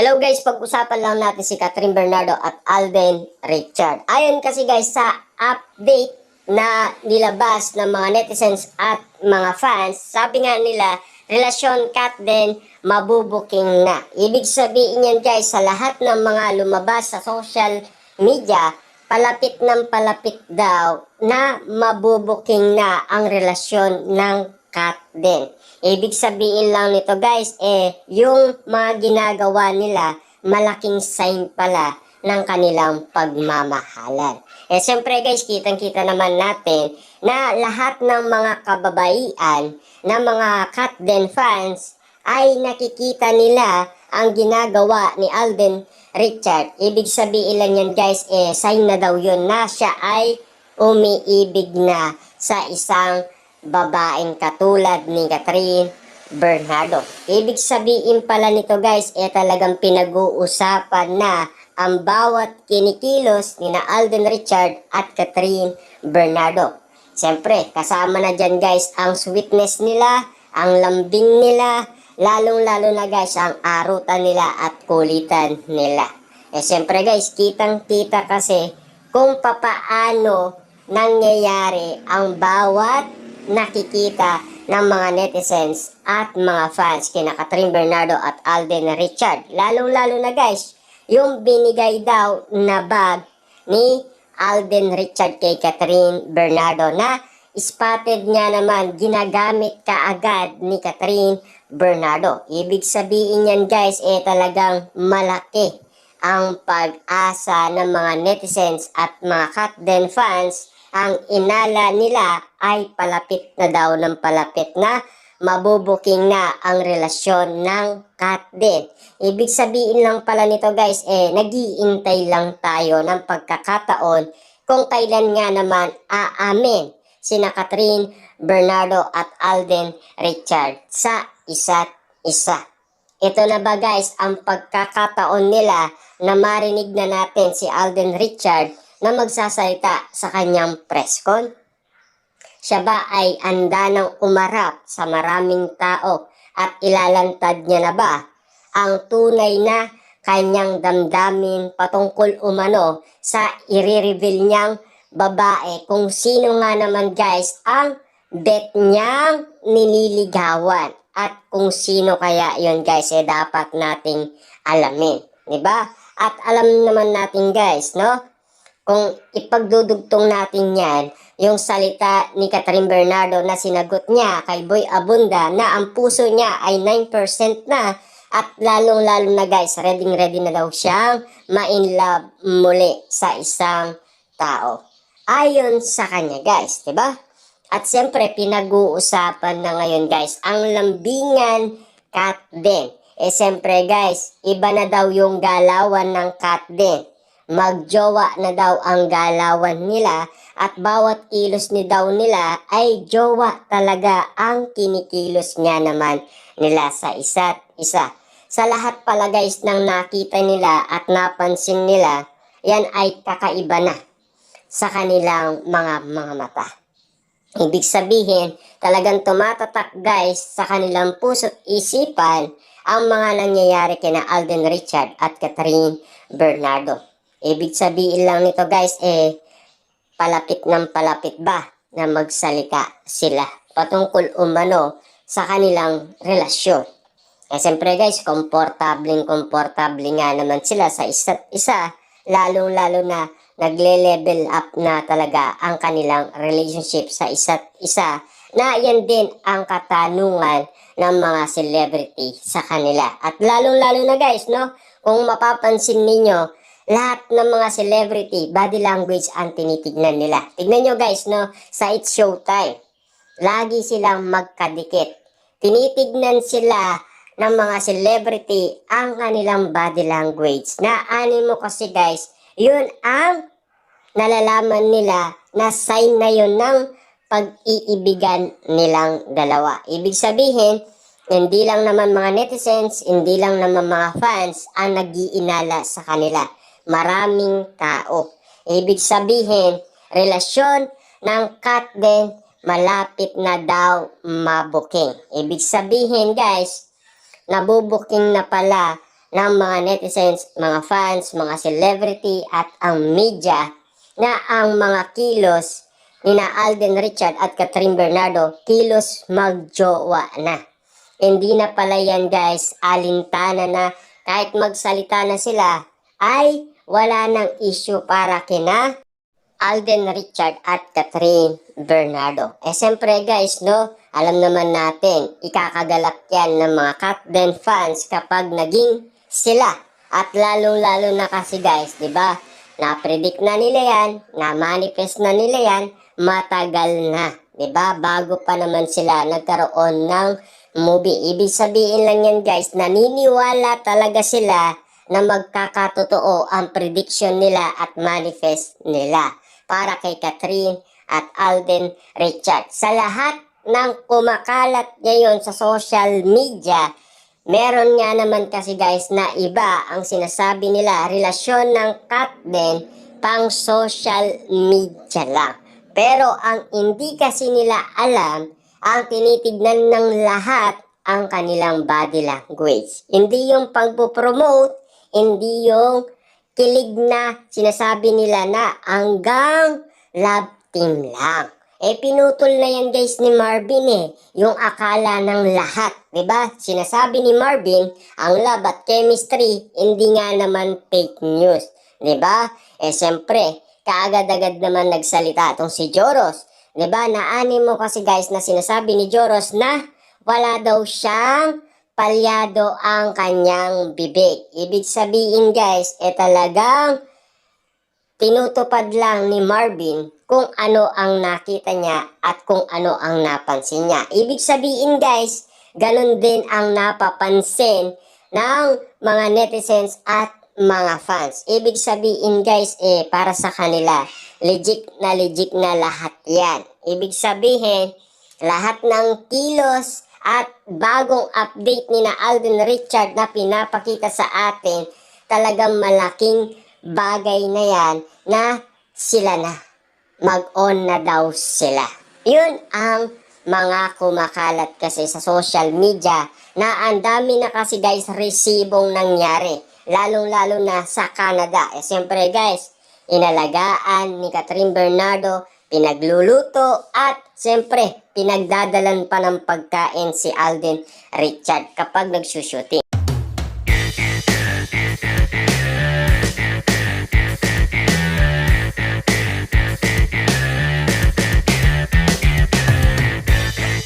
Hello guys, pag-usapan lang natin si Catherine Bernardo at Alden Richard. Ayon kasi guys sa update na nilabas ng mga netizens at mga fans, sabi nga nila, relasyon Kat din mabubuking na. Ibig sabihin yan guys, sa lahat ng mga lumabas sa social media, palapit ng palapit daw na mabubuking na ang relasyon ng Kat din. Ibig sabihin lang nito guys, yung mga ginagawa nila, malaking sign pala ng kanilang pagmamahalan. Siyempre guys, kitang-kita naman natin na lahat ng mga kababaihan, na mga Kat din fans, ay nakikita nila ang ginagawa ni Alden Richard. Ibig sabihin lang yan guys, sign na daw yun na siya ay umiibig na sa isang babaeng katulad ni Catherine Bernardo. Ibig sabihin pala nito guys, talagang pinag-uusapan na ang bawat kinikilos ni na Alden Richard at Catherine Bernardo. Siyempre, kasama na dyan guys ang sweetness nila, ang lambing nila, lalong-lalo na guys ang arutan nila at kulitan nila. Siyempre guys, kitang-kita kasi kung papaano nangyayari ang bawat nakikita ng mga netizens at mga fans kina Catherine Bernardo at Alden Richard. Lalong-lalo na guys, yung binigay daw na bag ni Alden Richard kay Catherine Bernardo na spotted nga naman ginagamit kaagad ni Catherine Bernardo. Ibig sabihin yan guys, talagang malaki ang pag-asa ng mga netizens at mga Kat din fans. Ang inala nila ay palapit na daw ng palapit na mabubuking na ang relasyon ng Kat din. Ibig sabihin lang pala nito guys, nag-iintay lang tayo ng pagkakataon kung kailan nga naman aamin sina Catherine Bernardo at Alden Richard sa isa't isa. Ito na ba guys ang pagkakataon nila na marinig na natin si Alden Richard na magsasalita sa kanyang press con? Siya ba ay handa ng umarap sa maraming tao at ilalantad niya na ba ang tunay na kanyang damdamin patungkol umano sa i-reveal niyang babae, kung sino nga naman guys ang bet niyang nililigawan at kung sino kaya yon guys, dapat nating alamin, diba? At alam naman natin guys, no? Kung ipagdudugtong natin yan, yung salita ni Catherine Bernardo na sinagot niya kay Boy Abunda na ang puso niya ay 9% na at lalong-lalo na guys, ready na daw siyang ma-inlove muli sa isang tao. Ayon sa kanya guys, diba? At siyempre, pinag-uusapan na ngayon guys, ang lambingan Kat din. Siyempre guys, iba na daw yung galawan ng Kat din. Magjowa na daw ang galawan nila at bawat kilos ni daw nila ay jowa talaga ang kinikilos nga naman nila sa isa't isa. Sa lahat pala guys ng nakita nila at napansin nila, yan ay kakaiba na sa kanilang mga mata. Ibig sabihin, talagang tumatatak guys sa kanilang puso't isipan ang mga nangyayari kina Alden Richard at Catherine Bernardo. Ibig sabihin lang nito guys, palapit ng palapit ba na magsalita sila patungkol umano sa kanilang relasyon. Siyempre guys, komportableng nga naman sila sa isa't isa, lalong-lalo na nagle-level up na talaga ang kanilang relationship sa isa't isa, na yan din ang katanungan ng mga celebrity sa kanila. At lalong-lalo na guys, no, kung mapapansin ninyo, lahat ng mga celebrity, body language ang tinitignan nila. Tignan nyo guys, no, sa It's Showtime, lagi silang magkadikit. Tinitignan sila ng mga celebrity ang kanilang body language. Na mo kasi guys, yun ang nalalaman nila na sign na yun ng pag-iibigan nilang dalawa. Ibig sabihin, hindi lang naman mga netizens, hindi lang naman mga fans ang nag-iinala sa kanila. Maraming tao. Ibig sabihin, relasyon ng Kat din malapit na daw mabuking. Ibig sabihin guys, nabubuking na pala ng mga netizens, mga fans, mga celebrity at ang media na ang mga kilos nina Alden Richard at Catherine Bernardo kilos magjowa na. Hindi na pala yan guys, alintana na kahit magsalita na sila ay wala nang issue para kina Alden Richard at Catherine Bernardo. Siyempre guys, no, alam naman natin, ikakagalak yan ng mga Katden fans kapag naging sila. At lalong-lalo na kasi guys, di ba? Na-predict na nila yan, na-manifest na nila yan, matagal na. Di ba? Bago pa naman sila nagkaroon ng movie. Ibig sabihin lang yan guys, naniniwala talaga sila na magkakatotoo ang prediction nila at manifest nila para kay Catherine at Alden Richard. Sa lahat ng kumakalat ngayon sa social media, meron nga naman kasi guys na iba ang sinasabi nila, relasyon ng Katden pang social media lang. Pero ang hindi kasi nila alam, ang tinitignan ng lahat ang kanilang body language. Hindi yung pagpo-promote, hindi yung kilig na sinasabi nila na hanggang love team lang. Pinutol na yan guys ni Marvin yung akala ng lahat. Diba? Sinasabi ni Marvin, ang love at chemistry, hindi nga naman fake news. Diba? Siyempre, kaagad-agad naman nagsalita itong si Joros. Diba? Naani mo kasi guys na sinasabi ni Joros na wala daw siyang palyado ang kanyang bibig. Ibig sabihin guys, talagang tinutupad lang ni Marvin kung ano ang nakita niya at kung ano ang napansin niya. Ibig sabihin guys, ganun din ang napapansin ng mga netizens at mga fans. Ibig sabihin guys, para sa kanila, legit na lahat yan. Ibig sabihin, lahat ng kilos at bagong update ni na Alden Richard na pinapakita sa atin, talagang malaking bagay na yan na sila na. Mag-on na daw sila. Yun ang mga kumakalat kasi sa social media na ang dami na kasi guys resibong nangyari. Lalong-lalo na sa Canada. Siyempre guys, inalagaan ni Catherine Bernardo, pinagluluto at siyempre pinagdadalan pa ng pagkain si Alden Richard kapag nagsushooting.